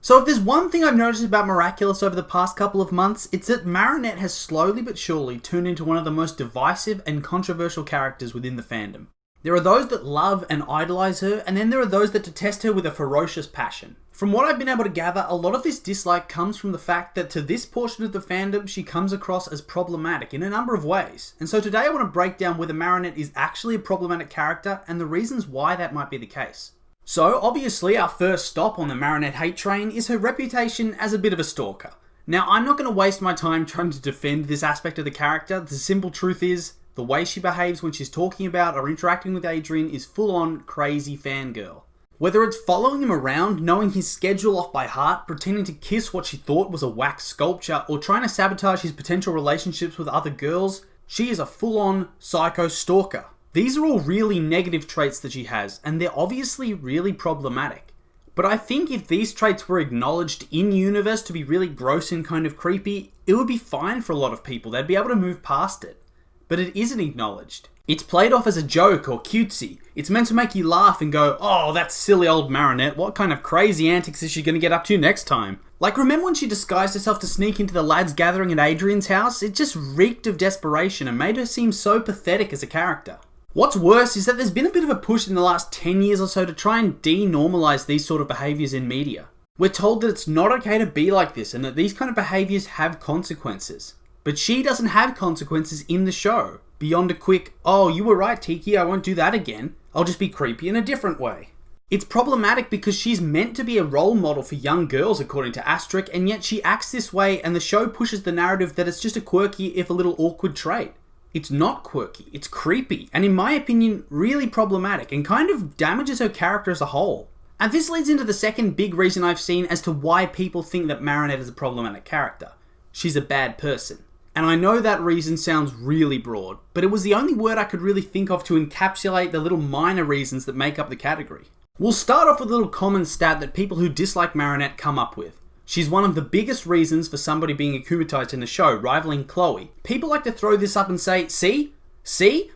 So if there's one thing I've noticed about Miraculous over the past couple of months, it's that Marinette has slowly but surely turned into one of the most divisive and controversial characters within the fandom. There are those that love and idolize her, and then there are those that detest her with a ferocious passion. From what I've been able to gather, a lot of this dislike comes from the fact that to this portion of the fandom, she comes across as problematic in a number of ways. And so today I want to break down whether Marinette is actually a problematic character and the reasons why that might be the case. So obviously our first stop on the Marinette hate train is her reputation as a bit of a stalker. Now I'm not going to waste my time trying to defend this aspect of the character. The simple truth is, the way she behaves when she's talking about or interacting with Adrien is full-on crazy fangirl. Whether it's following him around, knowing his schedule off by heart, pretending to kiss what she thought was a wax sculpture, or trying to sabotage his potential relationships with other girls, she is a full-on psycho stalker. These are all really negative traits that she has, and they're obviously really problematic. But I think if these traits were acknowledged in-universe to be really gross and kind of creepy, it would be fine for a lot of people. They'd be able to move past it. But it isn't acknowledged. It's played off as a joke or cutesy. It's meant to make you laugh and go, oh, that silly old Marinette, what kind of crazy antics is she going to get up to next time? Like, remember when she disguised herself to sneak into the lads gathering at Adrien's house? It just reeked of desperation and made her seem so pathetic as a character. What's worse is that there's been a bit of a push in the last 10 years or so to try and denormalize these sort of behaviours in media. We're told that it's not okay to be like this and that these kind of behaviours have consequences. But she doesn't have consequences in the show, beyond a quick, oh, you were right, Tiki, I won't do that again. I'll just be creepy in a different way. It's problematic because she's meant to be a role model for young girls, according to Asterix, and yet she acts this way and the show pushes the narrative that it's just a quirky, if a little awkward trait. It's not quirky, it's creepy, and in my opinion, really problematic, and kind of damages her character as a whole. And this leads into the second big reason I've seen as to why people think that Marinette is a problematic character. She's a bad person. And I know that reason sounds really broad, but it was the only word I could really think of to encapsulate the little minor reasons that make up the category. We'll start off with a little common stat that people who dislike Marinette come up with. She's one of the biggest reasons for somebody being akumatized in the show, rivaling Chloe. People like to throw this up and say, see?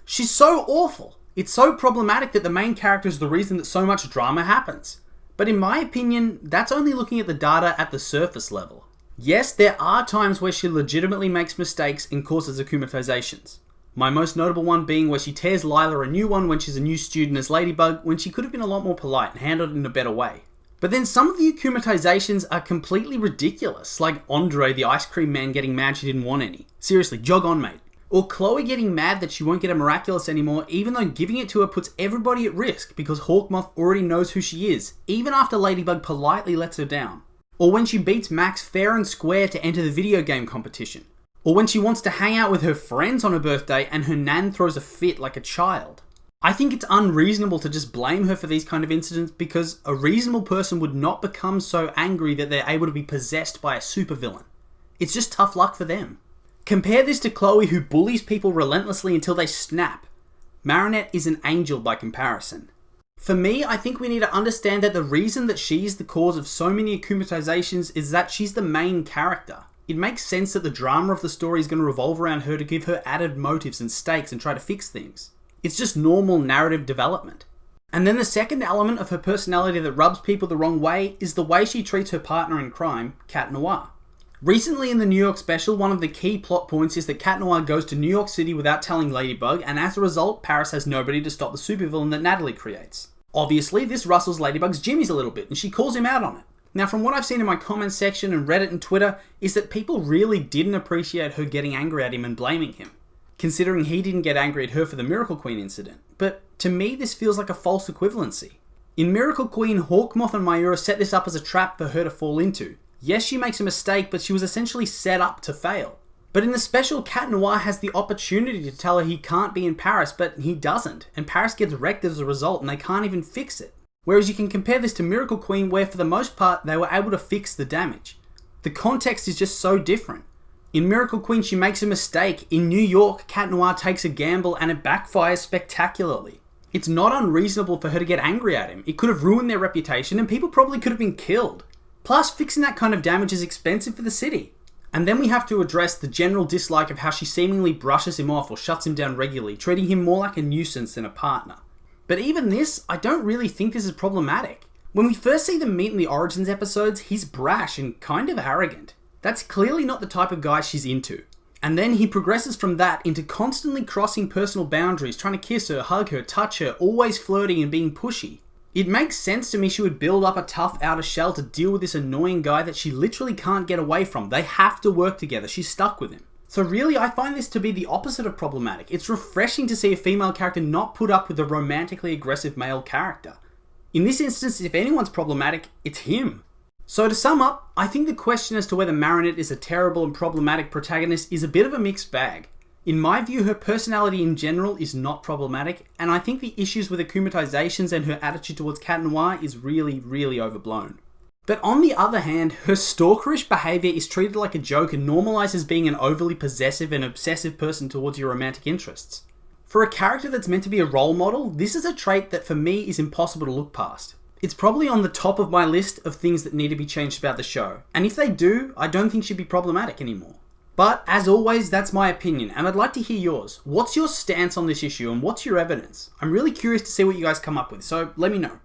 She's so awful. It's so problematic that the main character is the reason that so much drama happens. But in my opinion, that's only looking at the data at the surface level. Yes, there are times where she legitimately makes mistakes and causes akumatizations. My most notable one being where she tears Lila a new one when she's a new student as Ladybug, when she could have been a lot more polite and handled it in a better way. But then some of the akumatizations are completely ridiculous, like Andre the ice cream man getting mad she didn't want any. Seriously, jog on mate. Or Chloe getting mad that she won't get a Miraculous anymore even though giving it to her puts everybody at risk because Hawkmoth already knows who she is, even after Ladybug politely lets her down. Or when she beats Max fair and square to enter the video game competition. Or when she wants to hang out with her friends on her birthday and her nan throws a fit like a child. I think it's unreasonable to just blame her for these kind of incidents because a reasonable person would not become so angry that they're able to be possessed by a supervillain. It's just tough luck for them. Compare this to Chloe who bullies people relentlessly until they snap. Marinette is an angel by comparison. For me, I think we need to understand that the reason that she's the cause of so many akumatizations is that she's the main character. It makes sense that the drama of the story is going to revolve around her to give her added motives and stakes and try to fix things. It's just normal narrative development. And then the second element of her personality that rubs people the wrong way is the way she treats her partner in crime, Cat Noir. Recently in the New York special, one of the key plot points is that Cat Noir goes to New York City without telling Ladybug, and as a result, Paris has nobody to stop the supervillain that Natalie creates. Obviously, this rustles Ladybug's jimmies a little bit, and she calls him out on it. Now, from what I've seen in my comments section and Reddit and Twitter, is that people really didn't appreciate her getting angry at him and blaming him, considering he didn't get angry at her for the Miracle Queen incident. But to me, this feels like a false equivalency. In Miracle Queen, Hawkmoth and Mayura set this up as a trap for her to fall into. Yes, she makes a mistake, but she was essentially set up to fail. But in the special, Cat Noir has the opportunity to tell her he can't be in Paris, but he doesn't, and Paris gets wrecked as a result and they can't even fix it. Whereas you can compare this to Miracle Queen where for the most part they were able to fix the damage. The context is just so different. In Miracle Queen she makes a mistake, in New York Cat Noir takes a gamble and it backfires spectacularly. It's not unreasonable for her to get angry at him. It could have ruined their reputation and people probably could have been killed. Plus, fixing that kind of damage is expensive for the city. And then we have to address the general dislike of how she seemingly brushes him off or shuts him down regularly, treating him more like a nuisance than a partner. But even this, I don't really think this is problematic. When we first see them meet in the Origins episodes, he's brash and kind of arrogant. That's clearly not the type of guy she's into. And then he progresses from that into constantly crossing personal boundaries, trying to kiss her, hug her, touch her, always flirting and being pushy. It makes sense to me she would build up a tough outer shell to deal with this annoying guy that she literally can't get away from. They have to work together. She's stuck with him. So really, I find this to be the opposite of problematic. It's refreshing to see a female character not put up with a romantically aggressive male character. In this instance, if anyone's problematic, it's him. So to sum up, I think the question as to whether Marinette is a terrible and problematic protagonist is a bit of a mixed bag. In my view, her personality in general is not problematic, and I think the issues with akumatizations and her attitude towards Cat Noir is really, really overblown. But on the other hand, her stalkerish behaviour is treated like a joke and normalises being an overly possessive and obsessive person towards your romantic interests. For a character that's meant to be a role model, this is a trait that for me is impossible to look past. It's probably on the top of my list of things that need to be changed about the show, and if they do, I don't think she'd be problematic anymore. But as always, that's my opinion, and I'd like to hear yours. What's your stance on this issue and what's your evidence? I'm really curious to see what you guys come up with, so let me know.